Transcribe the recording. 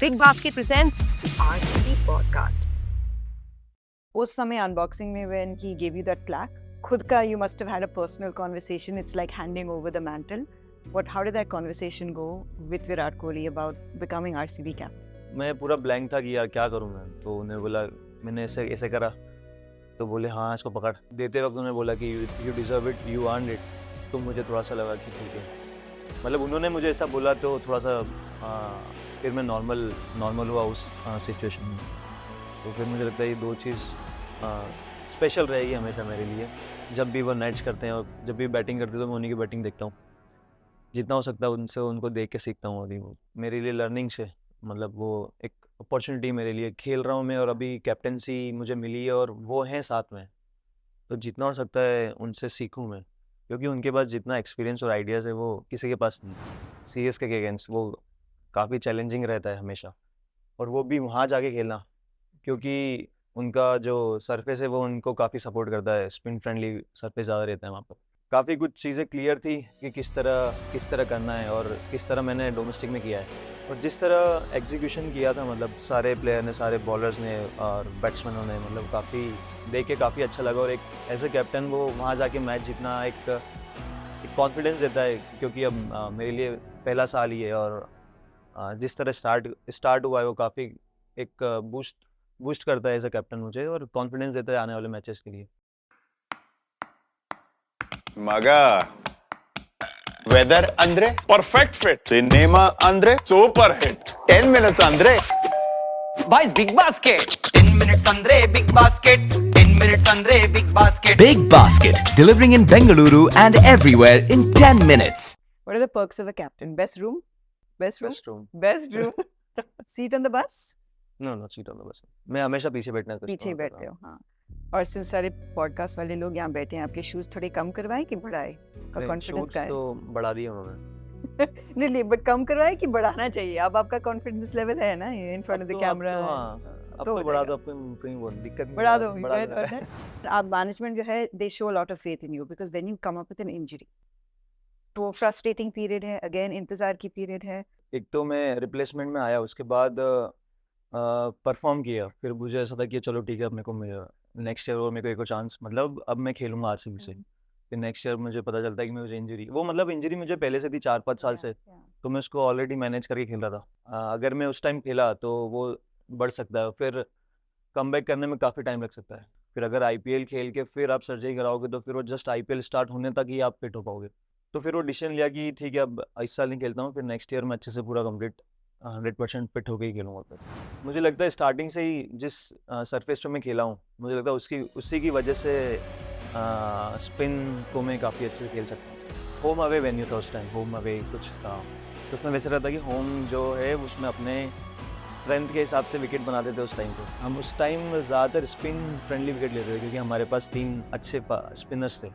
Big Basket presents RCB Podcast. उस समय unboxing में when he gave you that plaque, खुद का you must have had a personal conversation. It's like handing over the mantle. How did that conversation go with Virat Kohli about becoming RCB captain? मैं पूरा blank था कि यार क्या करूँ मैं, तो उन्होंने बोला मैंने ऐसे करा, तो बोले हाँ इसको पकड़। देते वक्त उन्होंने बोला कि you deserve it, you earn it. तो मुझे थोड़ा सा लगा कि ठीक है, मतलब उन्होंने मुझे ऐसा बोला तो थोड़ा सा फिर मैं नॉर्मल हुआ उस सिचुएशन में। तो फिर मुझे लगता है ये दो चीज़ स्पेशल रहेगी हमेशा मेरे लिए। जब भी वो नेट्स करते हैं और जब भी बैटिंग करते हैं तो मैं उन्हीं की बैटिंग देखता हूँ, जितना हो सकता है उनसे उनको देख के सीखता हूँ। अभी वो मेरे लिए लर्निंग से मतलब वो एक अपॉर्चुनिटी मेरे लिए, खेल रहा हूँ मैं और अभी कैप्टनसी मुझे मिली है और वो हैं साथ में, तो जितना हो सकता है उनसे सीखूँ मैं, क्योंकि उनके पास जितना एक्सपीरियंस और आइडियाज़ है वो किसी के पास नहीं। CSK के अगेंस्ट वो काफ़ी चैलेंजिंग रहता है हमेशा, और वो भी वहाँ जाके खेलना, क्योंकि उनका जो सरफेस है वो उनको काफ़ी सपोर्ट करता है, स्पिन फ्रेंडली सरफेस ज़्यादा रहता है वहाँ पर। काफ़ी कुछ चीज़ें क्लियर थी कि किस तरह करना है और किस तरह मैंने डोमेस्टिक में किया है, और जिस तरह एग्जीक्यूशन किया था, मतलब सारे प्लेयर ने, सारे बॉलर्स ने और बैट्समैनों ने, मतलब काफ़ी देख के काफ़ी अच्छा लगा। और एक एज ए कैप्टन वो वहाँ जाके मैच जीतना एक कॉन्फिडेंस देता है, क्योंकि अब मेरे लिए पहला साल ही है और जिस तरह स्टार्ट हुआ है वो काफ़ी एक बूस्ट करता है एज ए कैप्टन मुझे, और कॉन्फिडेंस देता है आने वाले मैचेस के लिए। ಮಗ ವೆದರ್ ಅಂದ್ರೆ ಪರ್ಫೆಕ್ಟ್ ಫಿಟ್, ಸಿನಿಮಾ ಅಂದ್ರೆ ಸೂಪರ್ ಹಿಟ್, 10 ಮಿನಿಟ್ಸ್ ಅಂದ್ರೆ Boys Big Basket 10 minutes andre Big Basket 10 minutes andre Big Basket. Big Basket, delivering in Bengaluru and everywhere in 10 minutes. What are the perks of a captain? Best room? Best room? Seat on the bus? No seat on the bus. मैं हमेशा पीछे बैठना पीछे ही बैठते हो, हाँ। और since सारे पॉडकास्ट वाले लोग यहाँ बैठे हैं, आपके शूज थोड़े कम करवाए कि बढ़ाए? का कॉन्फिडेंस का है? तो बढ़ा दिया उन्होंने। नहीं बट कम करवाए कि बढ़ाना चाहिए? अब आपका कॉन्फिडेंस लेवल है ना in front of the camera? अब तो बढ़ा दो, आपको कहीं वो दिक्कत नहीं, बढ़ा दो। आप मैनेजमेंट जो है they show a lot of faith in you because then you come up with an injury. तो फ्रस्ट्रेटिंग पीरियड है, अगेन इंतजार की पीरियड है। एक तो मैं रिप्लेसमेंट में आया, उसके बाद परफॉर्म किया, फिर मुझे ऐसा था कि चलो ठीक है, अब मेरे को नेक्स्ट ईयर और मेरे को एक और चांस, मतलब अब मैं खेलूंगा RCB से। फिर नेक्स्ट ईयर मुझे पता चलता है कि मुझे इंजरी, वो मतलब इंजरी मुझे पहले से थी 4-5 साल से, तो मैं उसको ऑलरेडी मैनेज करके खेल रहा था। अगर मैं उस टाइम खेला तो वो बढ़ सकता है, फिर कमबैक करने में काफ़ी टाइम लग सकता है। फिर अगर IPL खेल के फिर आप सर्जरी कराओगे तो फिर वो जस्ट IPL स्टार्ट होने तक ही आप फिट हो पाओगे। तो फिर वो डिसीजन लिया कि ठीक है अब इस साल नहीं खेलता हूँ, फिर नेक्स्ट ईयर मैं अच्छे से पूरा कंप्लीट 100% फिट होकर ही खेलूँगा। फिर मुझे लगता है स्टार्टिंग से ही जिस सरफेस पे मैं खेला हूँ, मुझे लगता है उसी की वजह से स्पिन को मैं काफ़ी अच्छे से खेल सकता हूँ। होम अवे वेन्यू था उस टाइम, होम अवे कुछ था, तो उसमें वैसे रहता कि होम जो है उसमें अपने स्ट्रेंथ के हिसाब से विकेट बनाते थे। उस टाइम पे हम उस टाइम ज़्यादातर स्पिन फ्रेंडली विकेट लेते थे, क्योंकि हमारे पास 3 अच्छे स्पिनर्स थे।